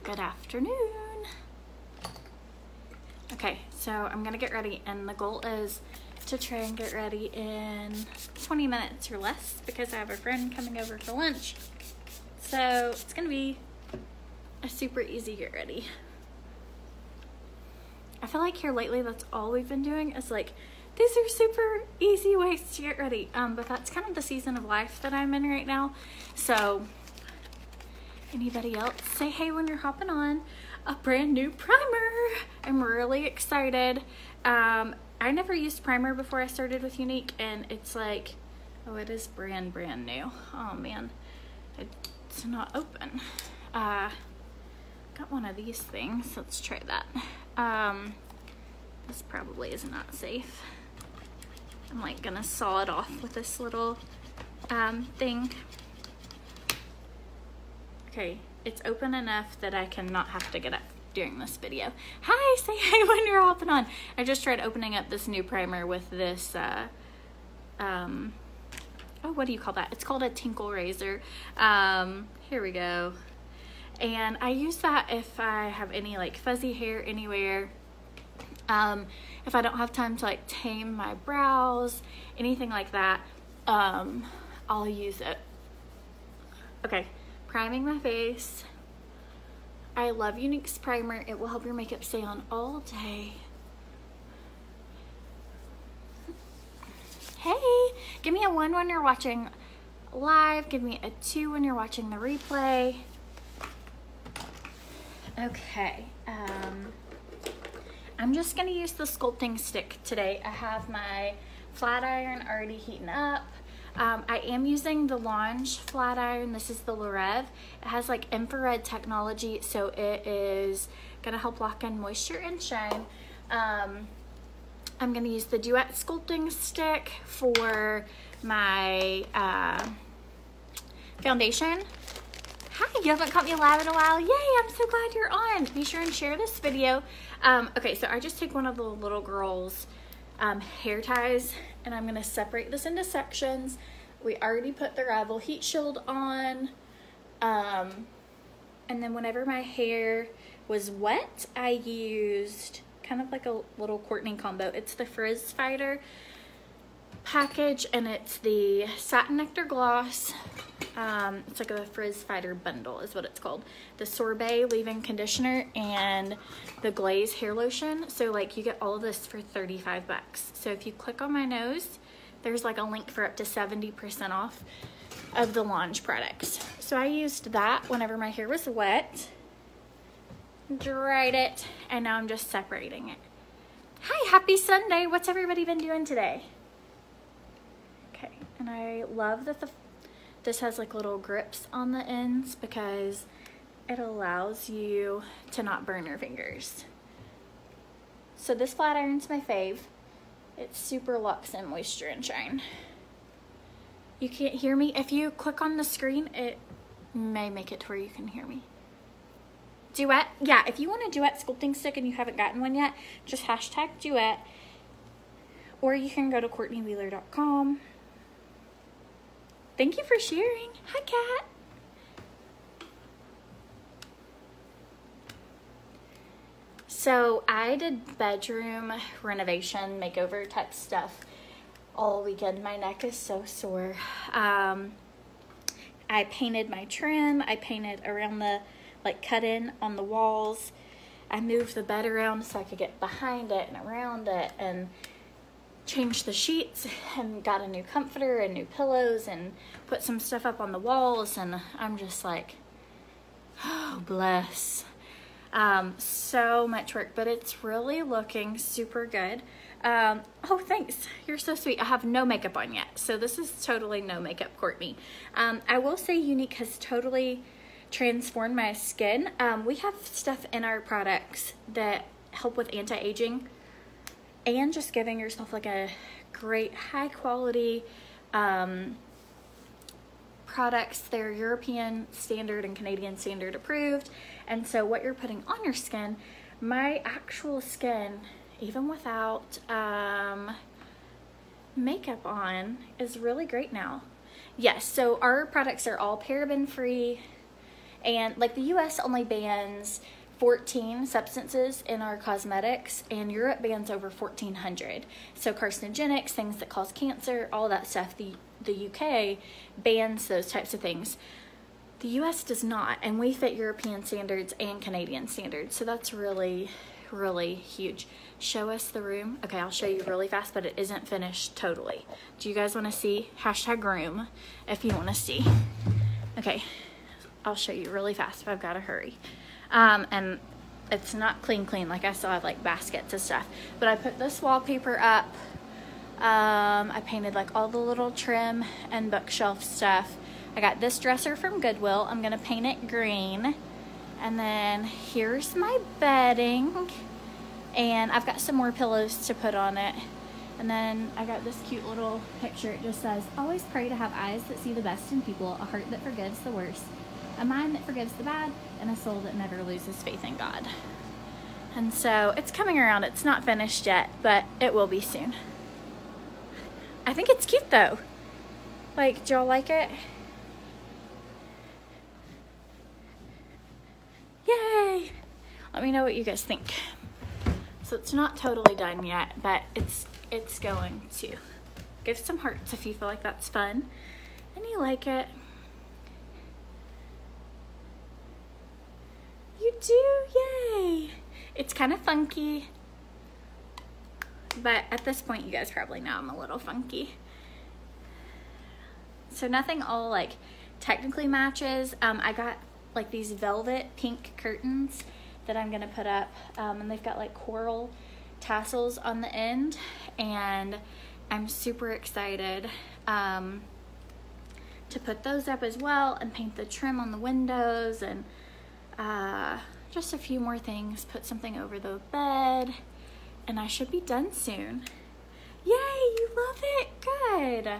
Good afternoon. Okay, so I'm gonna get ready, and the goal is to try and get ready in 20 minutes or less because I have a friend coming over for lunch. So it's gonna be a super easy get ready. I feel like here lately that's all we've been doing is like, these are super easy ways to get ready. But that's kind of the season of life that I'm in right now. So anybody else, say hey when you're hopping on a brand new primer. I'm really excited. I never used primer before I started with Younique, and it's like, oh, it is brand new. Oh man, it's not open. Got one of these things. Let's try that. This probably is not safe. I'm like gonna saw it off with this little thing. Okay, it's open enough that I cannot have to get up during this video. Hi, say hey when you're hopping on. I just tried opening up this new primer with this, oh, what do you call that? It's called a Tinkle Razor. Here we go. And I use that if I have any like fuzzy hair anywhere. If I don't have time to like tame my brows, anything like that, I'll use it. Okay, priming my face. I love Younique's primer. It will help your makeup stay on all day. Hey, give me a 1 when you're watching live. Give me a 2 when you're watching the replay. Okay, I'm just gonna use the sculpting stick today. I have my flat iron already heating up. I am using the Launch flat iron. This is the Lorev. It has like infrared technology, so it is gonna help lock in moisture and shine. I'm gonna use the Duet sculpting stick for my foundation. Hi, you haven't caught me live in a while. Yay, I'm so glad you're on. Be sure and share this video. Okay, so I just take one of the little girl's hair ties, and I'm gonna separate this into sections. We already put the Rival Heat Shield on. And then whenever my hair was wet, I used kind of like a little Courtney combo. It's the Frizz Fighter package, and it's the Satin Nectar Gloss. It's like a Frizz Fighter bundle is what it's called. The Sorbet leave-in conditioner and the Glaze hair lotion. So like you get all of this for 35 bucks. So if you click on my nose, there's like a link for up to 70% off of the Launch products. So I used that whenever my hair was wet, dried it, and now I'm just separating it. Hi, happy Sunday. What's everybody been doing today? Okay, and I love that this has like little grips on the ends because it allows you to not burn your fingers. So this flat iron's my fave. It super locks in moisture and shine. You can't hear me. If you click on the screen, it may make it to where you can hear me. Duet, yeah, if you want a Duet sculpting stick and you haven't gotten one yet, just hashtag Duet, or you can go to CourtneyWheeler.com. Thank you for sharing. Hi, Kat. So I did bedroom renovation, makeover type stuff all weekend. My neck is so sore. I painted my trim. I painted around the, like cut in on the walls. I moved the bed around so I could get behind it and around it, and changed the sheets and got a new comforter and new pillows and put some stuff up on the walls, and I'm just like, oh, bless. So much work, but it's really looking super good. Oh, thanks. You're so sweet. I have no makeup on yet, so this is totally no makeup Courtney. I will say Younique has totally transformed my skin. We have stuff in our products that help with anti-aging and just giving yourself like a great high quality products. They're European standard and Canadian standard approved, and so what you're putting on your skin, my actual skin, even without makeup on, is really great now. Yes, so our products are all paraben free, And like the US only bans 14 substances in our cosmetics, and Europe bans over 1,400. So carcinogenics, things that cause cancer, all that stuff, the UK bans those types of things. The US does not, and we fit European standards and Canadian standards. So that's really, really huge. Show us the room. Okay, I'll show you really fast, but it isn't finished totally. Do you guys want to see? #room if you want to see. Okay, I'll show you really fast, but I've got to hurry. And it's not clean, like I still have like baskets and stuff, but I put this wallpaper up. I painted like all the little trim and bookshelf stuff. I got this dresser from Goodwill. I'm gonna paint it green. And then here's my bedding, and I've got some more pillows to put on it. And then I got this cute little picture. It just says, always pray to have eyes that see the best in people, a heart that forgives the worst, a mind that forgives the bad, and a soul that never loses faith in God. And so it's coming around. It's not finished yet, but it will be soon. I think it's cute though. Like, do y'all like it? Yay! Let me know what you guys think. So it's not totally done yet, but it's going to. Give some hearts if you feel like that's fun and you like it. You do? Yay! It's kind of funky, but at this point you guys probably know I'm a little funky. So nothing all like technically matches. I got like these velvet pink curtains that I'm gonna put up, and they've got like coral tassels on the end, and I'm super excited to put those up as well and paint the trim on the windows, and just a few more things, put something over the bed, and I should be done soon. Yay, you love it? Good.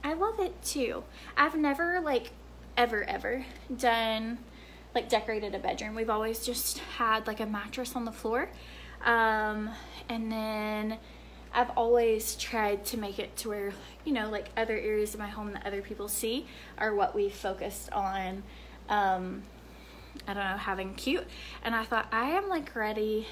I love it too. I've never like ever done like decorated a bedroom. We've always just had like a mattress on the floor, and then I've always tried to make it to where, you know, like other areas of my home that other people see are what we focused on, I don't know, having cute. And I thought I am like ready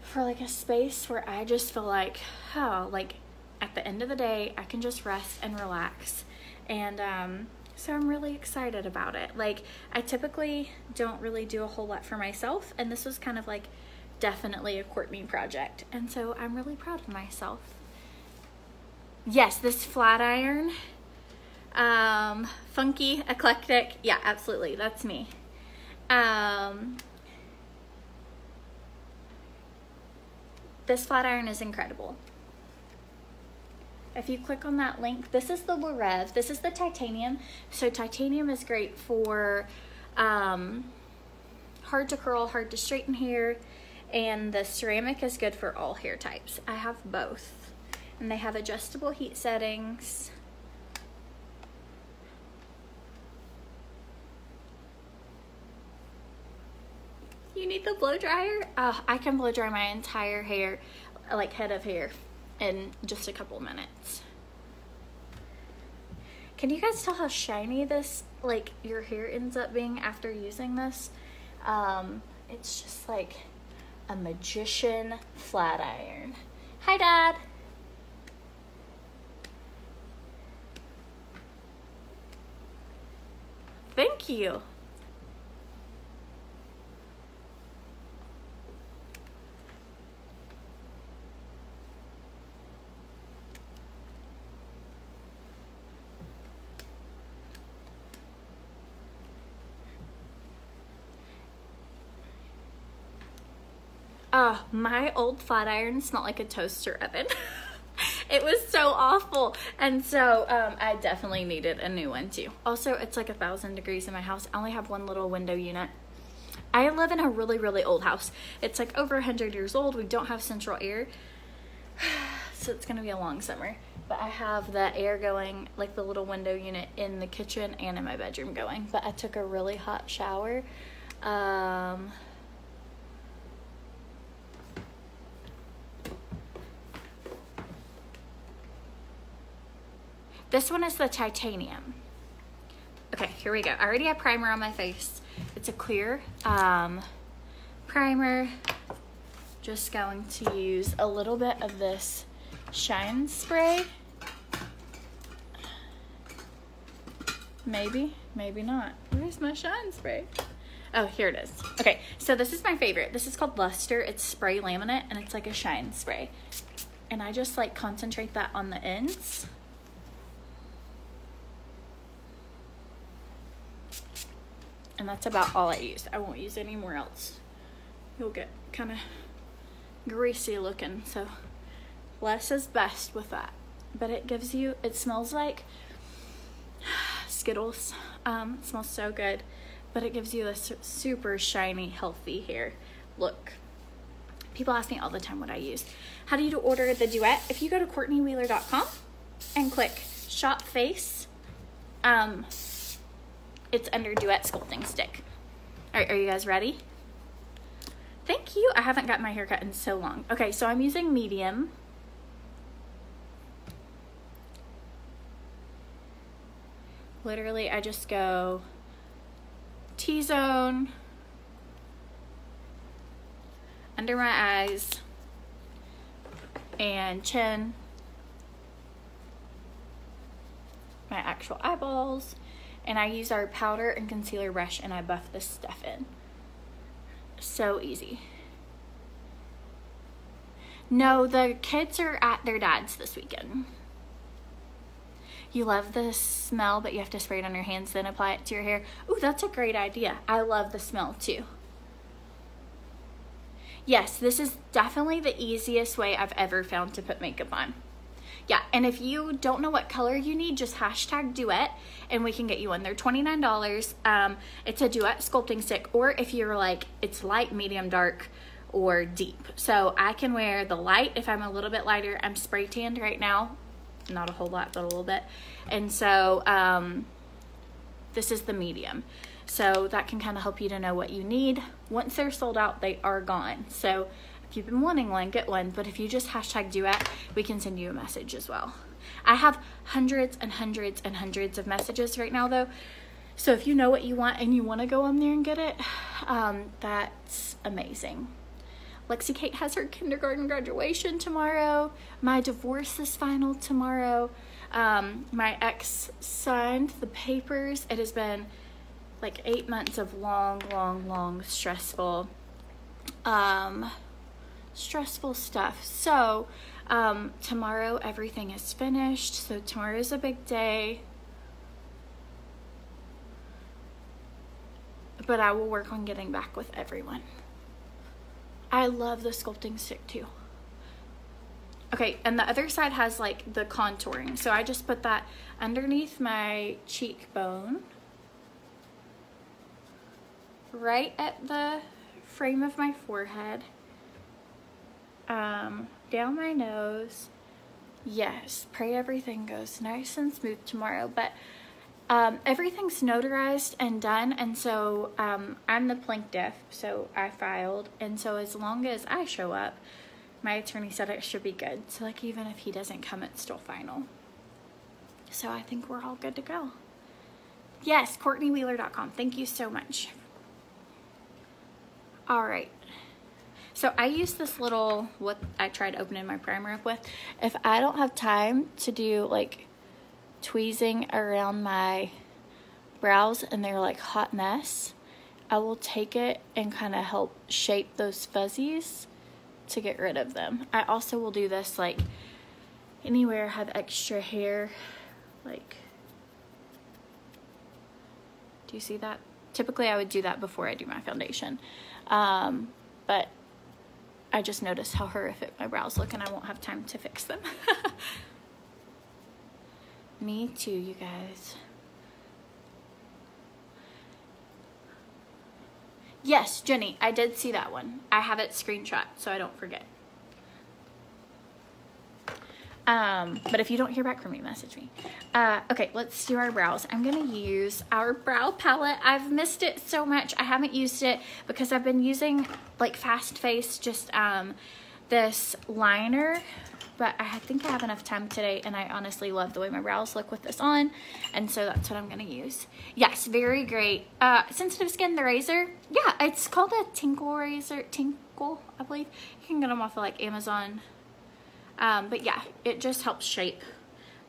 for like a space where I just feel like, oh, like at the end of the day I can just rest and relax. And so I'm really excited about it. Like, I typically don't really do a whole lot for myself, and this was kind of like definitely a Courtney project, and so I'm really proud of myself. Yes, this flat iron, funky, eclectic, yeah, absolutely, that's me. This flat iron is incredible. If you click on that link, this is the Lorev. This is the titanium. So titanium is great for hard to curl, hard to straighten hair, and the ceramic is good for all hair types. I have both, and they have adjustable heat settings. You need the blow dryer? I can blow dry my entire hair, like head of hair, in just a couple minutes. Can you guys tell how shiny this, like, your hair ends up being after using this? It's just like a magician flat iron. Hi, Dad. Thank you. Oh, my old flat iron smelled like a toaster oven. It was so awful. And so I definitely needed a new one too. Also, it's like 1,000 degrees in my house. I only have one little window unit. I live in a really, really old house. It's like over 100 years old. We don't have central air. So it's gonna be a long summer. But I have the air going, like the little window unit in the kitchen and in my bedroom going. But I took a really hot shower. This one is the titanium. Okay, here we go. I already have primer on my face. It's a clear primer. Just going to use a little bit of this Shine Spray. Maybe, maybe not. Where's my Shine Spray? Oh, here it is. Okay, so this is my favorite. This is called Luster. It's spray laminate, and it's like a shine spray. And I just like concentrate that on the ends. And that's about all I use. I won't use anywhere else. You'll get kind of greasy looking, so less is best with that. But it gives you, it smells like Skittles. It smells so good, but it gives you this super shiny, healthy hair look. People ask me all the time what I use. How do you order the Duet? If you go to CourtneyWheeler.com and click Shop Face, it's under Duet Sculpting Stick. All right, are you guys ready? Thank you. I haven't got my hair cut in so long. Okay, so I'm using medium. Literally, I just go T-zone, under my eyes, and chin, my actual eyeballs, and I use our powder and concealer brush and I buff this stuff in. So easy. No, the kids are at their dad's this weekend. You love the smell, but you have to spray it on your hands, then apply it to your hair. Ooh, that's a great idea. I love the smell too. Yes, this is definitely the easiest way I've ever found to put makeup on. Yeah, and if you don't know what color you need, just hashtag Duet and we can get you one. They're $29. It's a Duet sculpting stick, or if you're like, it's light, medium, dark, or deep. So I can wear the light if I'm a little bit lighter. I'm spray tanned right now. Not a whole lot, but a little bit. And so this is the medium. So that can kind of help you to know what you need. Once they're sold out, they are gone. So if you've been wanting one, get one. But if you just hashtag Duet, we can send you a message as well. I have hundreds and hundreds and hundreds of messages right now though. So if you know what you want and you want to go on there and get it, that's amazing. Lexi Kate has her kindergarten graduation tomorrow. My divorce is final tomorrow. My ex signed the papers. It has been like 8 months of long, stressful stuff. So tomorrow everything is finished. So tomorrow is a big day. But I will work on getting back with everyone. I love the sculpting stick too. Okay, and the other side has like the contouring. So I just put that underneath my cheekbone, right at the frame of my forehead, down my nose. Yes, pray everything goes nice and smooth tomorrow. But everything's notarized and done, and so I'm the plaintiff, so I filed, and so as long as I show up, my attorney said it should be good. So like even if he doesn't come, it's still final. So I think we're all good to go. Yes, CourtneyWheeler.com. Thank you so much. All right. So I use this little, what I tried opening my primer up with. If I don't have time to do like tweezing around my brows and they're like hot mess, I will take it and kind of help shape those fuzzies to get rid of them. I also will do this like anywhere I have extra hair, like, do you see that? Typically I would do that before I do my foundation, but I just noticed how horrific my brows look and I won't have time to fix them. Me too, you guys. Yes, Jenny, I did see that one. I have it screenshot so I don't forget. But if you don't hear back from me, message me. Okay, let's do our brows. I'm gonna use our brow palette. I've missed it so much. I haven't used it because I've been using like Fast Face, just this liner but I think I have enough time today, and I honestly love the way my brows look with this on, and so that's what I'm going to use. Yes, very great. Sensitive skin, the razor. Yeah, it's called a Tinkle razor. Tinkle, I believe. You can get them off of like Amazon. But yeah, it just helps shape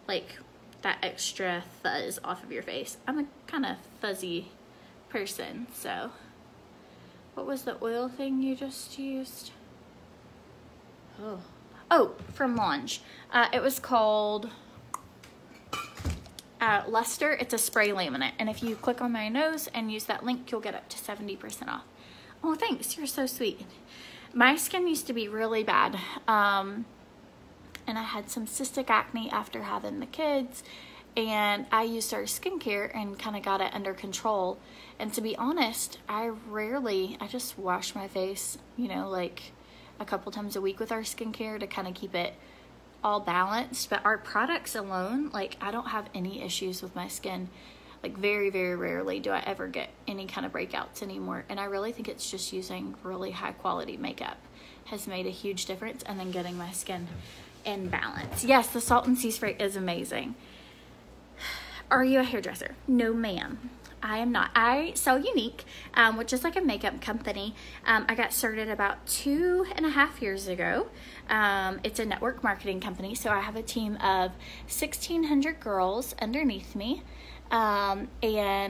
like that extra fuzz off of your face. I'm a kind of fuzzy person, so. What was the oil thing you just used? Oh, from Launch. It was called Luster. It's a spray laminate, and if you click on my nose and use that link, you'll get up to 70% off. Oh, thanks. You're so sweet. My skin used to be really bad, and I had some cystic acne after having the kids, and I used our skincare and kind of got it under control. And to be honest, I just wash my face, you know, like a couple times a week with our skincare to kind of keep it all balanced. But our products alone, like, I don't have any issues with my skin. Like, very, very rarely do I ever get any kind of breakouts anymore. And I really think it's just using really high quality makeup has made a huge difference, and then getting my skin in balance. Yes, the Salt and Sea Spray is amazing. Are you a hairdresser? No, ma'am. I am not. I sell Younique, which is like a makeup company. I got started about 2.5 years ago. It's a network marketing company, so I have a team of 1,600 girls underneath me, and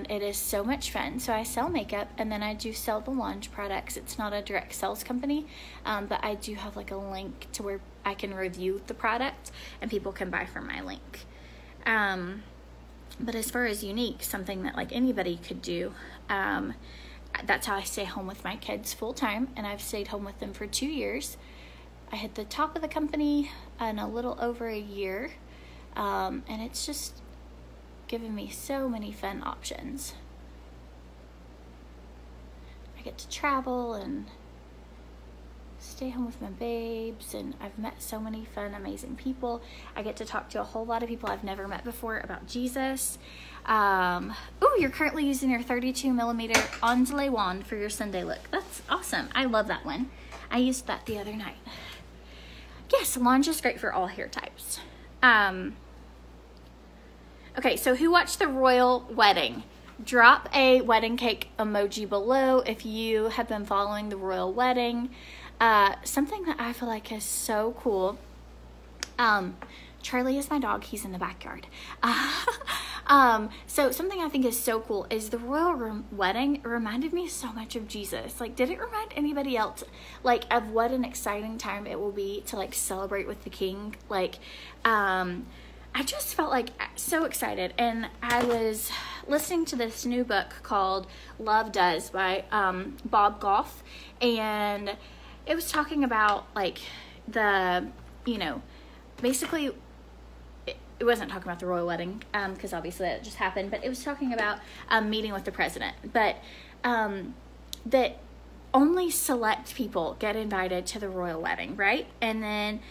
it is so much fun. So I sell makeup, and then I do sell the Launch products. It's not a direct sales company, but I do have like a link to where I can review the product, and people can buy from my link. But as far as Younique, something that like anybody could do, that's how I stay home with my kids full time, and I've stayed home with them for 2 years. I hit the top of the company in a little over a year, and it's just given me so many fun options. I get to travel and stay home with my babes, and I've met so many fun, amazing people. I get to talk to a whole lot of people I've never met before about Jesus. Oh, you're currently using your 32mm Onsley wand for your Sunday look. That's awesome. I love that one. I used that the other night. Yes, Launch is great for all hair types. Okay, so who watched the royal wedding? Drop a wedding cake emoji below if you have been following the royal wedding. Something that I feel like is so cool. Charlie is my dog. He's in the backyard. So something I think is so cool is the royal wedding reminded me so much of Jesus. Like, did it remind anybody else, like, of what an exciting time it will be to, like, celebrate with the king? Like, I just felt like so excited. And I was listening to this new book called Love Does by Bob Goff, and it was talking about like the, you know, basically it wasn't talking about the royal wedding, because obviously that just happened, but it was talking about meeting with the president, but that only select people get invited to the royal wedding, right? And then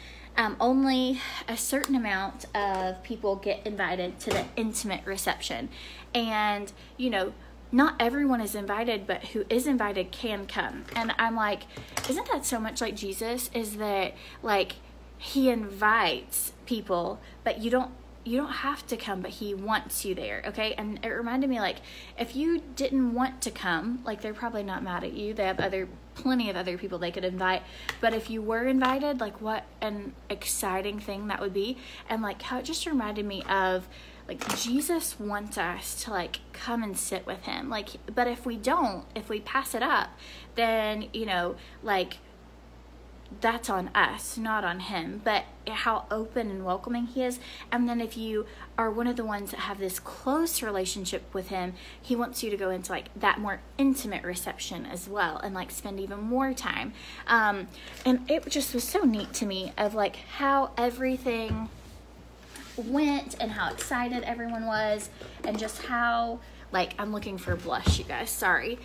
only a certain amount of people get invited to the intimate reception. And, you know, not everyone is invited, but who is invited can come. And I'm like, isn't that so much like Jesus? Is that like he invites people, but you don't have to come, but he wants you there, okay? And it reminded me, like, if you didn't want to come, like, they're probably not mad at you. They have plenty of other people they could invite. But if you were invited, like, what an exciting thing that would be. And like how it just reminded me of, like, Jesus wants us to, like, come and sit with him. Like, but if we pass it up, then, you know, like, that's on us, not on him. But how open and welcoming he is. And then if you are one of the ones that have this close relationship with him, he wants you to go into, like, that more intimate reception as well, and, like, spend even more time. And it just was so neat to me of, like, how everything went and how excited everyone was, and just how, like, I'm looking for a blush, you guys, sorry.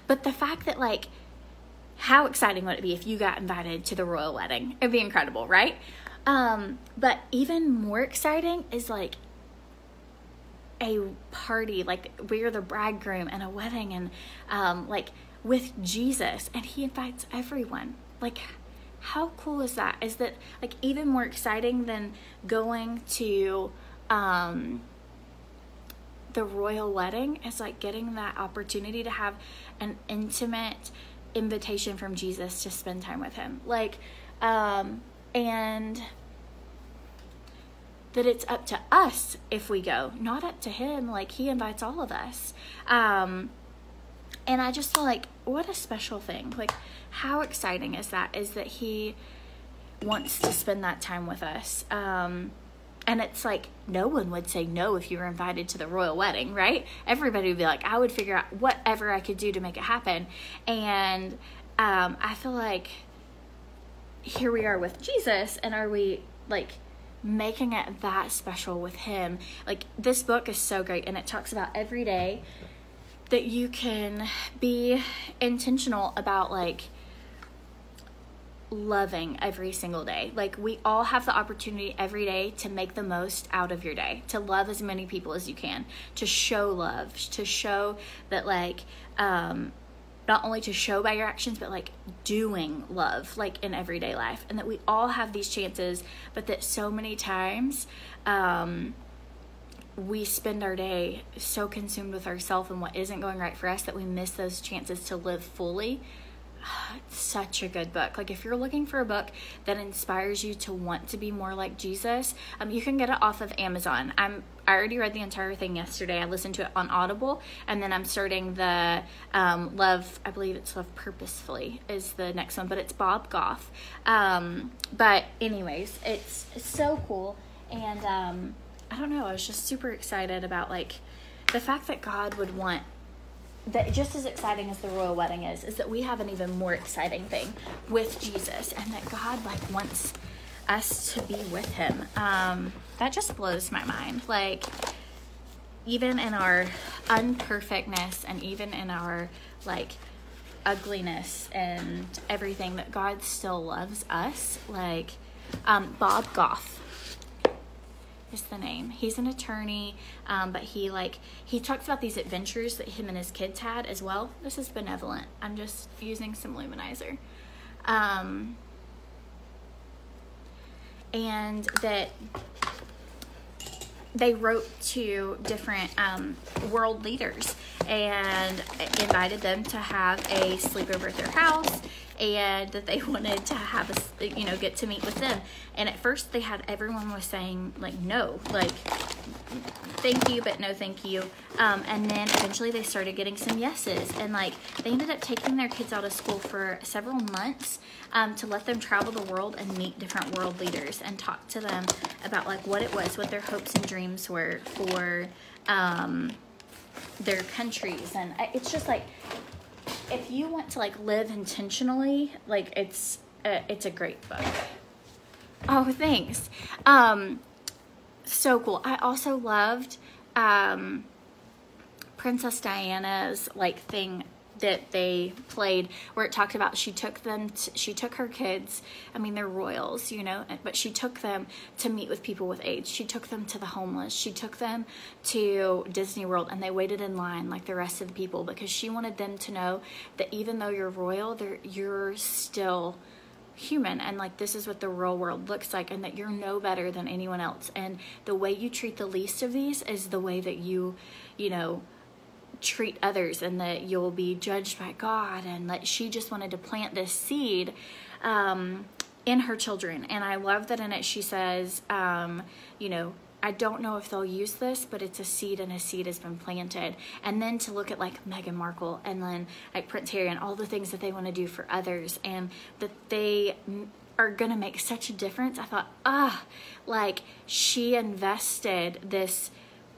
But the fact that, like, how exciting would it be if you got invited to the royal wedding? It'd be incredible, right? But even more exciting is, like, a party, like, we're the bridegroom and a wedding, and like with Jesus, and he invites everyone. Like, how cool is that? Is that like even more exciting than going to the royal wedding? Is like getting that opportunity to have an intimate invitation from Jesus to spend time with him. Like, and that it's up to us if we go, not up to him. Like, he invites all of us. And I just feel like, what a special thing. Like, how exciting is that he wants to spend that time with us. And it's like, no one would say no if you were invited to the royal wedding, right? Everybody would be like, I would figure out whatever I could do to make it happen. And I feel like here we are with Jesus, and are we like making it that special with him? Like, this book is so great, and it talks about every day that you can be intentional about like loving every single day. Like, we all have the opportunity every day to make the most out of your day, to love as many people as you can, to show love, to show that like not only to show by your actions, but like doing love, like in everyday life. And that we all have these chances, but that so many times we spend our day so consumed with ourselves and what isn't going right for us that we miss those chances to live fully. It's such a good book. Like, if you're looking for a book that inspires you to want to be more like Jesus, you can get it off of Amazon. I already read the entire thing yesterday. I listened to it on Audible, and then I'm starting the Love, I believe it's Love Purposefully is the next one, but it's Bob Goff. But anyways, it's so cool. And I don't know, I was just super excited about like the fact that God would want that. Just as exciting as the royal wedding is that we have an even more exciting thing with Jesus, and that God like wants us to be with him. That just blows my mind. Like, even in our unperfectness, and even in our like ugliness and everything, that God still loves us. Like, Bob Goff is the name. He's an attorney, but he talks about these adventures that him and his kids had as well. This is benevolent. I'm just using some luminizer. And that they wrote to different world leaders and invited them to have a sleepover at their house, and that they wanted to have get to meet with them. And at first everyone was saying like, no, like, thank you, but no thank you. And then eventually they started getting some yeses, and like they ended up taking their kids out of school for several months to let them travel the world and meet different world leaders and talk to them about like what it was, what their hopes and dreams were for their countries. And it's just like, if you want to like live intentionally, like it's a great book. Oh, thanks. So cool. I also loved Princess Diana's like thing that they played, where it talked about she took her kids, I mean they're royals, but she took them to meet with people with AIDS. She took them to the homeless. She took them to Disney World, and they waited in line like the rest of the people, because she wanted them to know that even though you're royal, you're still human, and like this is what the real world looks like, and that you're no better than anyone else, and the way you treat the least of these is the way that you treat others, and that you'll be judged by God. And that she just wanted to plant this seed in her children. And I love that in it she says, I don't know if they'll use this, but it's a seed, and a seed has been planted. And then to look at like Meghan Markle, and then like Prince Harry, and all the things that they want to do for others, and that they are going to make such a difference. I thought, like she invested this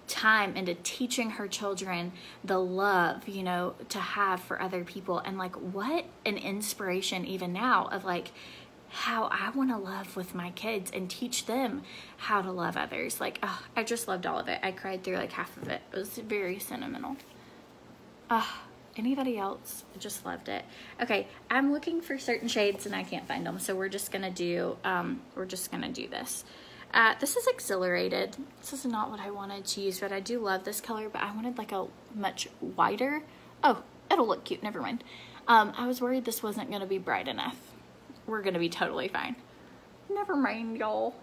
time into teaching her children the love, to have for other people. And like, what an inspiration even now of like how I want to love with my kids and teach them how to love others. Like, I just loved all of it. I cried through like half of it. It was very sentimental. Anybody else? I just loved it. Okay, I'm looking for certain shades and I can't find them, so we're just gonna do this. This is Exhilarated. This is not what I wanted to use, but I do love this color, but I wanted like a much wider. Oh, it'll look cute. Never mind. I was worried this wasn't going to be bright enough. we're gonna be totally fine. Never mind, y'all.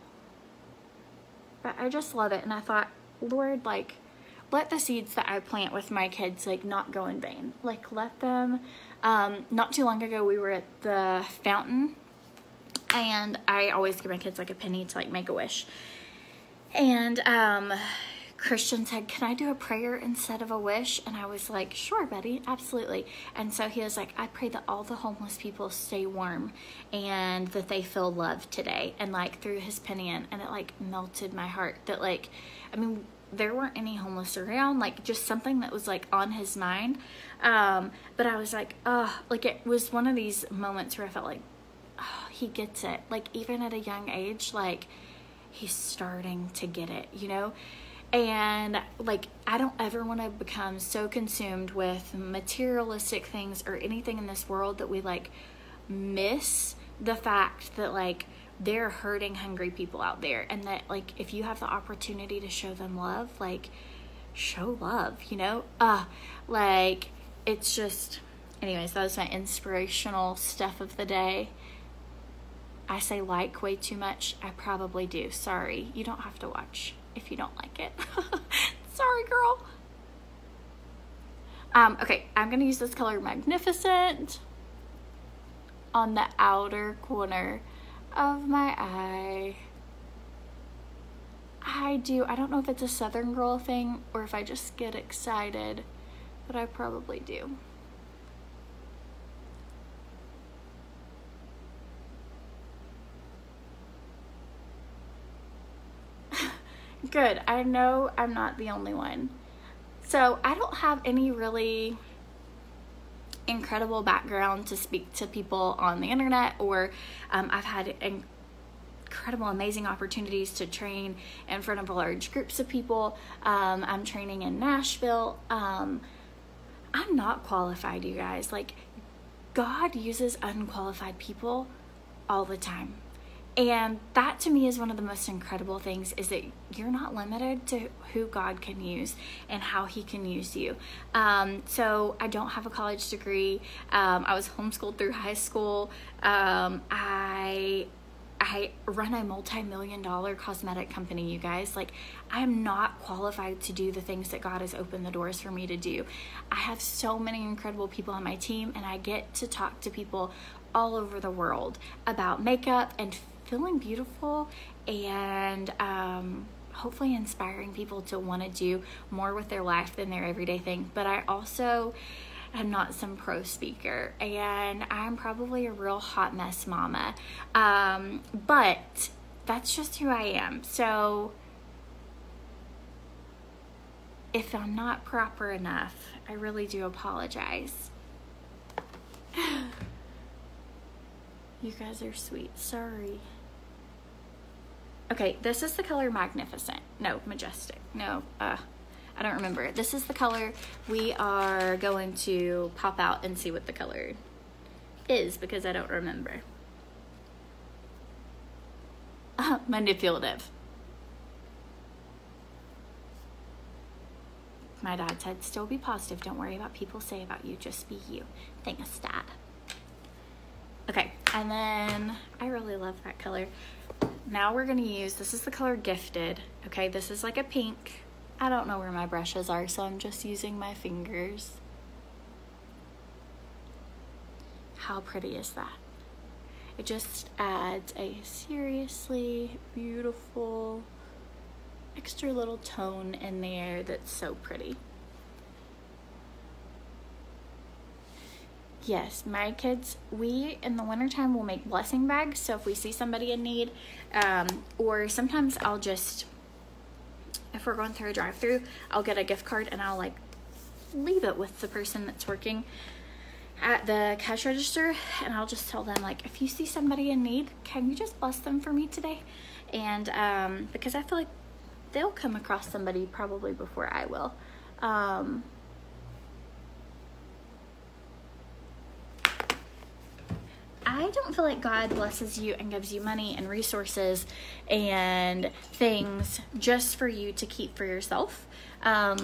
But I just love it, and I thought, Lord, like, let the seeds that I plant with my kids, like, not go in vain. Like, let them, not too long ago, we were at the fountain, and I always give my kids, like, a penny to, like, make a wish. And, Christian said, can I do a prayer instead of a wish? And I was like, sure, buddy, absolutely. And so he was like, I pray that all the homeless people stay warm and that they feel loved today. And like threw his penny in, and it like melted my heart that like, I mean, there weren't any homeless around, like just something that was like on his mind. But I was like, oh, like it was one of these moments where I felt like, oh, he gets it. Like even at a young age, like he's starting to get it, you know? And like, I don't ever want to become so consumed with materialistic things or anything in this world that we like miss the fact that like there are hurting, hungry people out there, and that like if you have the opportunity to show them love, like show love, you know? Like it's just, anyways, that was my inspirational stuff of the day. I say like way too much. I probably do. Sorry. You don't have to watch if you don't like it. Sorry, girl. Okay, I'm gonna use this color Magnificent on the outer corner of my eye. I don't know if it's a Southern girl thing or if I just get excited, but I probably do. Good. I know I'm not the only one. So I don't have any really incredible background to speak to people on the internet, or I've had incredible, amazing opportunities to train in front of large groups of people. I'm training in Nashville. I'm not qualified, you guys. Like, God uses unqualified people all the time. And that to me is one of the most incredible things, is that you're not limited to who God can use and how he can use you. So I don't have a college degree. I was homeschooled through high school. I run a multi-million-dollar cosmetic company, you guys. Like, I'm not qualified to do the things that God has opened the doors for me to do. I have so many incredible people on my team, and I get to talk to people all over the world about makeup and feeling beautiful, and hopefully inspiring people to want to do more with their life than their everyday thing. But I also am not some pro speaker, and I'm probably a real hot mess mama, but that's just who I am. So if I'm not proper enough, I really do apologize. You guys are sweet. Sorry. Okay, this is the color Magnificent. No, Majestic. No, I don't remember. This is the color we are going to pop out and see what the color is, because I don't remember. Manipulative. My dad said, still be positive. Don't worry about what people say about you. Just be you. Thanks, Dad. Okay, and then I really love that color. Now we're going to use, this is the color Gifted. Okay, this is like a pink. I don't know where my brushes are, so I'm just using my fingers. How pretty is that? It just adds a seriously beautiful extra little tone in there that's so pretty. Yes, my kids, we in the wintertime will make blessing bags. So if we see somebody in need, or sometimes I'll just, if we're going through a drive-through, I'll get a gift card and I'll like leave it with the person that's working at the cash register, and I'll just tell them like, if you see somebody in need, can you just bless them for me today? And because I feel like they'll come across somebody probably before I will. I don't feel like God blesses you and gives you money and resources and things just for you to keep for yourself. I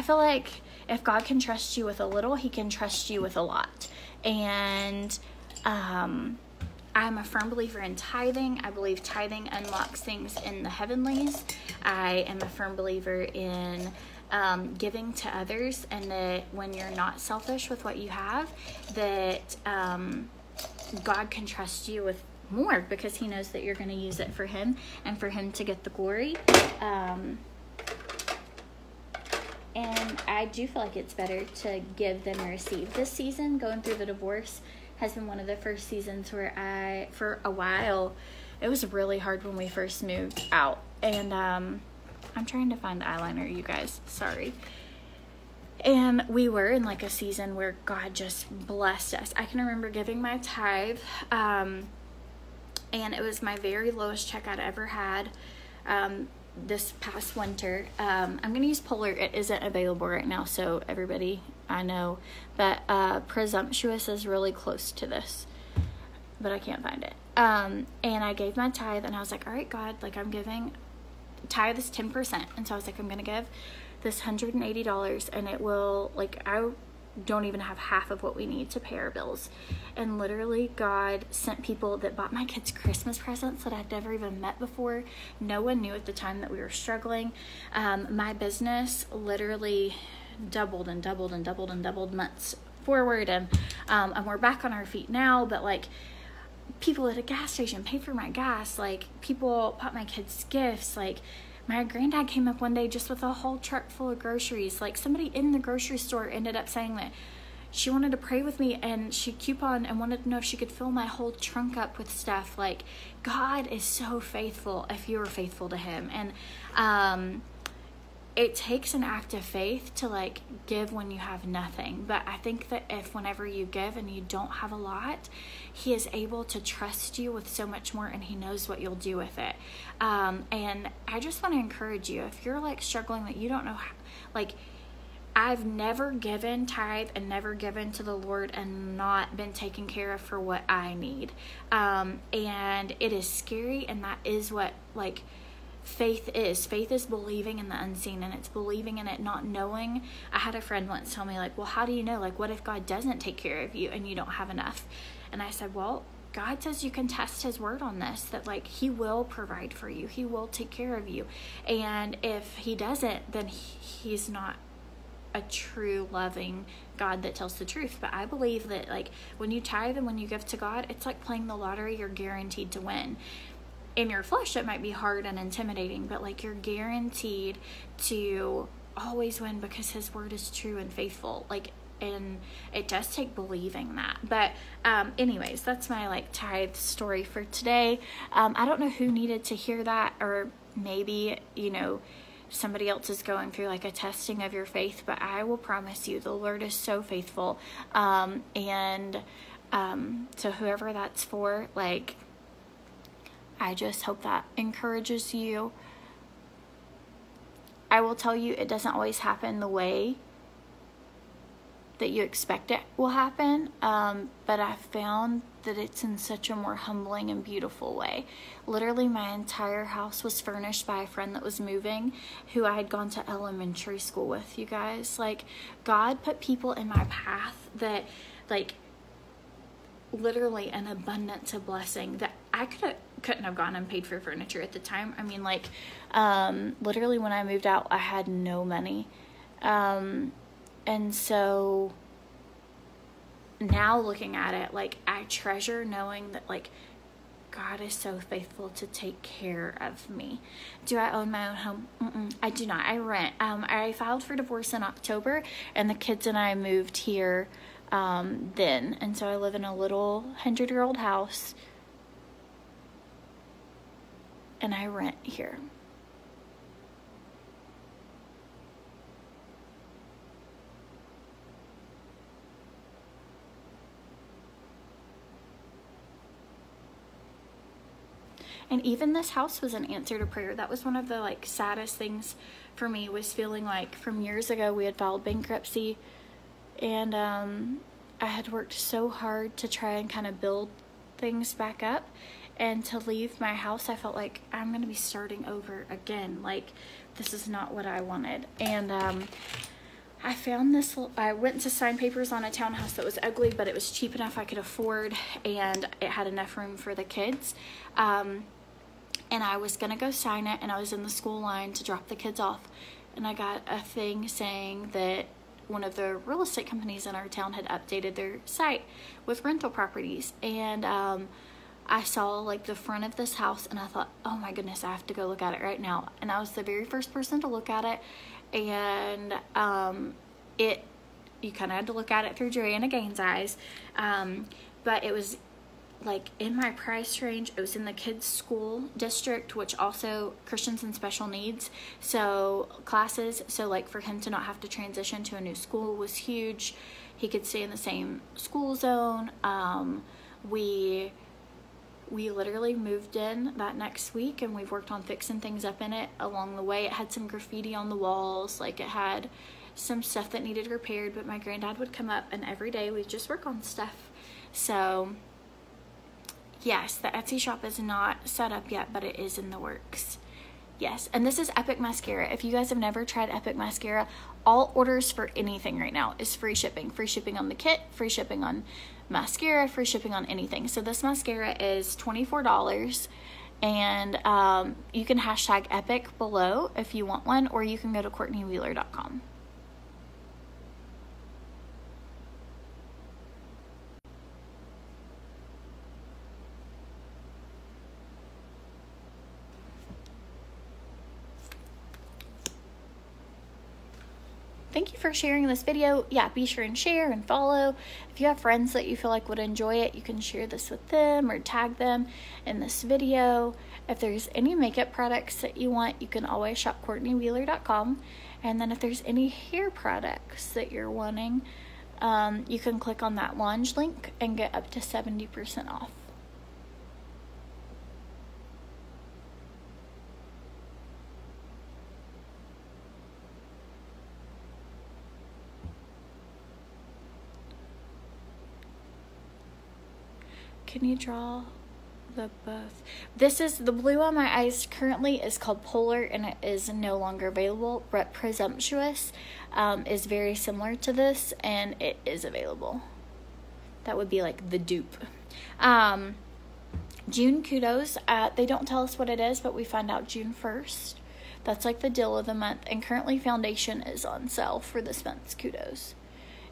feel like if God can trust you with a little, he can trust you with a lot. And I'm a firm believer in tithing. I believe tithing unlocks things in the heavenlies. I am a firm believer in giving to others, and that when you're not selfish with what you have, that God can trust you with more, because he knows that you're going to use it for him and for him to get the glory. And I do feel like it's better to give than receive. This season, going through the divorce, has been one of the first seasons where for a while, it was really hard when we first moved out. And I'm trying to find the eyeliner, you guys. Sorry. And we were in like a season where God just blessed us. I can remember giving my tithe, and it was my very lowest check I'd ever had this past winter. I'm going to use Polar. It isn't available right now, so everybody, I know. But Presumptuous is really close to this, but I can't find it. And I gave my tithe, and I was like, all right, God, like I'm giving, tithe is 10%. And so I was like, I'm going to give this $180, and it will, like, I don't even have half of what we need to pay our bills. And literally God sent people that bought my kids Christmas presents that I'd never even met before. No one knew at the time that we were struggling. My business literally doubled and doubled and doubled and doubled months forward, and we're back on our feet now. But like, people at a gas station paid for my gas, like people bought my kids gifts. Like, my granddad came up one day just with a whole truck full of groceries. Like, somebody in the grocery store ended up saying that she wanted to pray with me, and she couponed and wanted to know if she could fill my whole trunk up with stuff. Like, God is so faithful if you are faithful to him. And it takes an act of faith to like give when you have nothing. But I think that whenever you give and you don't have a lot, he is able to trust you with so much more, and he knows what you'll do with it. And I just want to encourage you, if you're like struggling that you don't know how, like, I've never given tithe and never given to the Lord and not been taken care of for what I need. And it is scary, and that is what like faith is. Faith is believing in the unseen, and it's believing in it, not knowing. I had a friend once tell me, like, well, how do you know? Like, what if God doesn't take care of you and you don't have enough? And I said, well, God says you can test his word on this, that like he will provide for you. He will take care of you. And if he doesn't, then he's not a true loving God that tells the truth. But I believe that like when you tithe and when you give to God, it's like playing the lottery. You're guaranteed to win. In your flesh, it might be hard and intimidating, but like you're guaranteed to always win because his word is true and faithful. Like, and it does take believing that. But anyways, that's my like tithe story for today. I don't know who needed to hear that, or maybe, you know, somebody else is going through like a testing of your faith, but I will promise you the Lord is so faithful. And so whoever that's for, like, I just hope that encourages you. I will tell you, it doesn't always happen the way that you expect it will happen, but I've found that it's in such a more humbling and beautiful way. Literally, my entire house was furnished by a friend that was moving, who I had gone to elementary school with, you guys. Like, God put people in my path that, like, literally an abundance of blessing that I couldn't have gone and paid for furniture at the time. I mean, like, literally when I moved out, I had no money. And so now looking at it, like, I treasure knowing that, like, God is so faithful to take care of me. Do I own my own home? I do not. I rent. I filed for divorce in October, and the kids and I moved here then. And so I live in a little 100-year-old house, and I rent here. And even this house was an answer to prayer. That was one of the like saddest things for me, was feeling like from years ago we had filed bankruptcy, and I had worked so hard to try and kind of build things back up, and to leave my house, I felt like I'm going to be starting over again. Like, this is not what I wanted. And I found this, I went to sign papers on a townhouse that was ugly, but it was cheap enough I could afford, and it had enough room for the kids. And I was gonna go sign it, and I was in the school line to drop the kids off, and I got a thing saying that one of the real estate companies in our town had updated their site with rental properties. And I saw like the front of this house, and I thought, oh my goodness, I have to go look at it right now. And I was the very first person to look at it, and you kind of had to look at it through Joanna Gaines' eyes, but it was like in my price range. It was in the kids school district, which also Christians and special needs, so classes, so like for him to not have to transition to a new school was huge. He could stay in the same school zone. We literally moved in that next week, and we've worked on fixing things up in it along the way. It had some graffiti on the walls, like it had some stuff that needed repaired, but my granddad would come up, and every day we'd just work on stuff. So yes, the Etsy shop is not set up yet, but it is in the works. Yes, and this is Epic Mascara. If you guys have never tried Epic Mascara, all orders for anything right now is free shipping. Free shipping on the kit, free shipping on mascara, free shipping on anything. So this mascara is $24, and you can hashtag Epic below if you want one, or you can go to CourtneyWheeler.com. Thank you for sharing this video. Yeah, be sure and share and follow. If you have friends that you feel like would enjoy it, you can share this with them or tag them in this video. If there's any makeup products that you want, you can always shop CourtneyWheeler.com. And then if there's any hair products that you're wanting, you can click on that Launch link and get up to 70% off. Can you draw the both? This is the blue on my eyes currently is called Polar, and it is no longer available, but Presumptuous is very similar to this, and it is available. That would be like the dupe. June Kudos, they don't tell us what it is, but we find out June 1st. That's like the deal of the month, and currently foundation is on sale for this month's Kudos.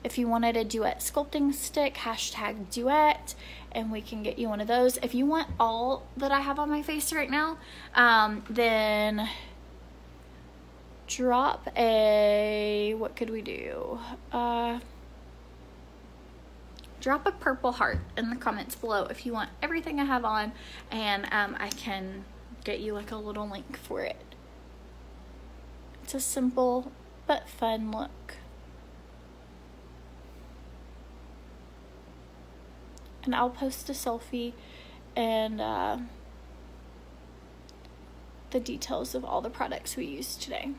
If you wanted a duet sculpting stick, hashtag duet, and we can get you one of those. If you want all that I have on my face right now, then drop a, what could we do? Drop a purple heart in the comments below if you want everything I have on, and I can get you like a little link for it. It's a simple but fun look. And I'll post a selfie and the details of all the products we used today.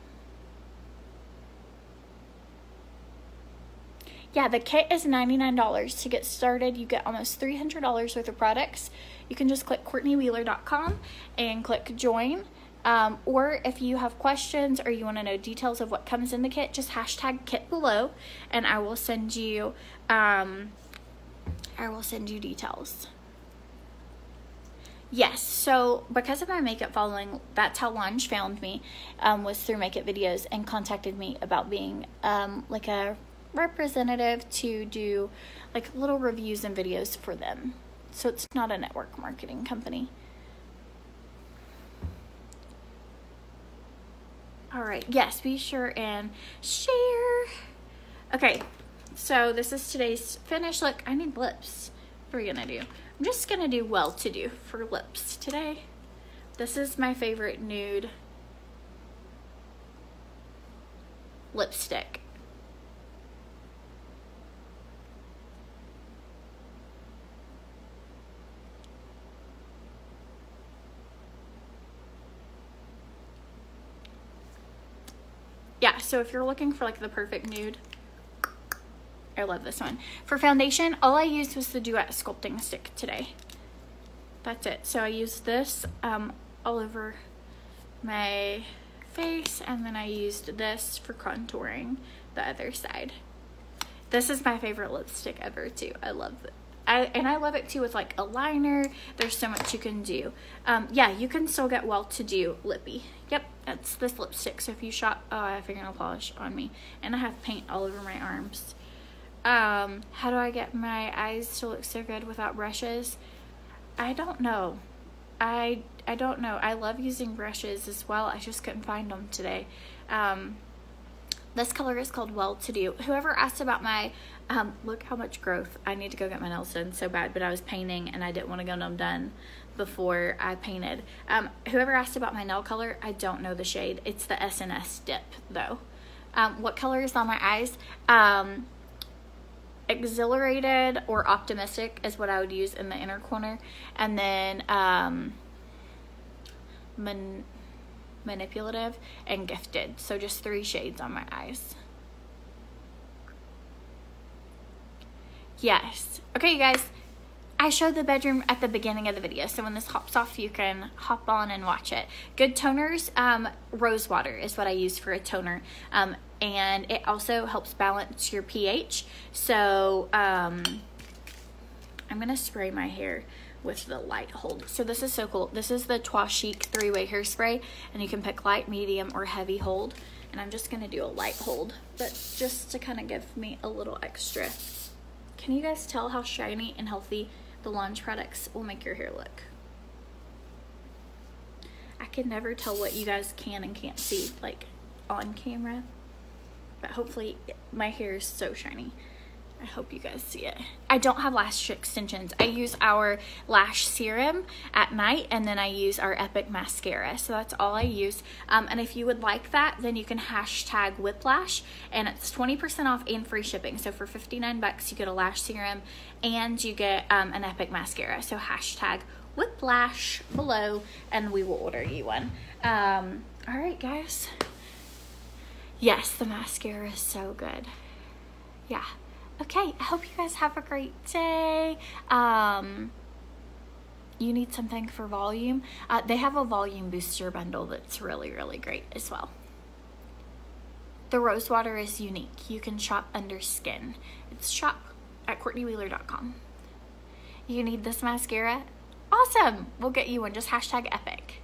Yeah, the kit is $99 to get started. You get almost $300 worth of products. You can just click CourtneyWheeler.com and click join. Or if you have questions or you want to know details of what comes in the kit, just hashtag kit below, and I will send you details. Yes, so because of my makeup following, that's how Lunge found me, was through makeup videos, and contacted me about being like a representative to do like little reviews and videos for them. So it's not a network marketing company. All right, yes, be sure and share. Okay, so this is today's finished look. I need lips. What are we gonna do? I'm just gonna do well-to-do for lips today. This is my favorite nude lipstick. Yeah, so if you're looking for like the perfect nude, I love this one. For foundation, all I used was the Duet Sculpting Stick today. That's it. So I used this all over my face, and then I used this for contouring the other side. This is my favorite lipstick ever too. I love it. I love it too with like a liner. There's so much you can do. Yeah, you can still get Well-To-Do Lippy. Yep, that's this lipstick. So if you shop, oh, I have fingernail polish on me, and I have paint all over my arms. How do I get my eyes to look so good without brushes? I don't know. I don't know. I love using brushes as well. I just couldn't find them today. This color is called Well-To-Do. Whoever asked about my, look how much growth. I need to go get my nails done so bad, but I was painting and I didn't want to get them done before I painted. Whoever asked about my nail color, I don't know the shade. It's the SNS Dip though. What color is on my eyes? Exhilarated or Optimistic is what I would use in the inner corner. And then, Manipulative and Gifted. So just 3 shades on my eyes. Yes. Okay, you guys. I showed the bedroom at the beginning of the video, so when this hops off, you can hop on and watch it. Good toners, rose water is what I use for a toner, and it also helps balance your pH. So I'm gonna spray my hair with the light hold. So this is so cool. This is the Trois Chic 3-way hairspray, and you can pick light, medium, or heavy hold. And I'm just gonna do a light hold, but just to kind of give me a little extra. Can you guys tell how shiny and healthy the Launch products will make your hair look? I can never tell what you guys can and can't see like on camera, but hopefully my hair is so shiny. I hope you guys see it. I don't have lash extensions. I use our lash serum at night, and then I use our Epic mascara. So that's all I use. And if you would like that, then you can hashtag Whiplash, and it's 20% off and free shipping. So for 59 bucks, you get a lash serum and you get an Epic mascara. So hashtag Whiplash below, and we will order you one. All right, guys. Yes, the mascara is so good. Yeah. Okay, I hope you guys have a great day. You need something for volume. They have a volume booster bundle that's really, really great as well. The rose water is unique. You can shop under Skin. It's shop at CourtneyWheeler.com. You need this mascara? Awesome! We'll get you one. Just hashtag Epic.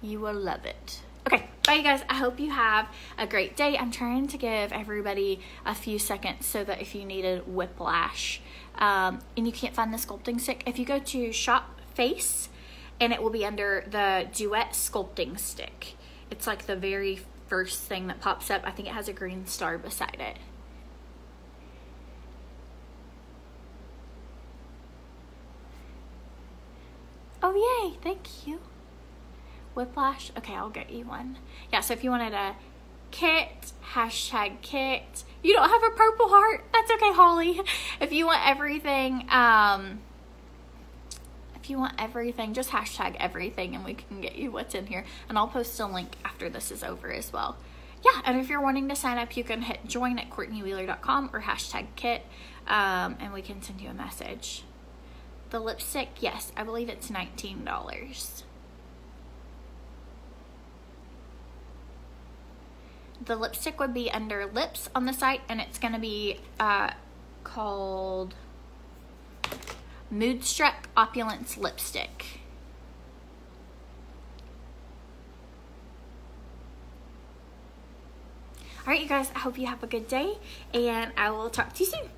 You will love it. Okay, bye you guys. I hope you have a great day. I'm trying to give everybody a few seconds so that if you needed Whiplash and you can't find the sculpting stick, if you go to Shop Face, and it will be under the Duet Sculpting Stick. It's like the very first thing that pops up. I think it has a green star beside it. Oh yay, thank you. Whiplash. Okay, I'll get you one. Yeah, so if you wanted a kit, hashtag kit. You don't have a purple heart? That's okay, Holly. If you want everything, just hashtag everything and we can get you what's in here. And I'll post a link after this is over as well. Yeah, and if you're wanting to sign up, you can hit join at CourtneyWheeler.com or hashtag kit, and we can send you a message. The lipstick, yes, I believe it's $19. The lipstick would be under Lips on the site, and it's going to be called Moodstruck Opulence Lipstick. All right, you guys, I hope you have a good day, and I will talk to you soon.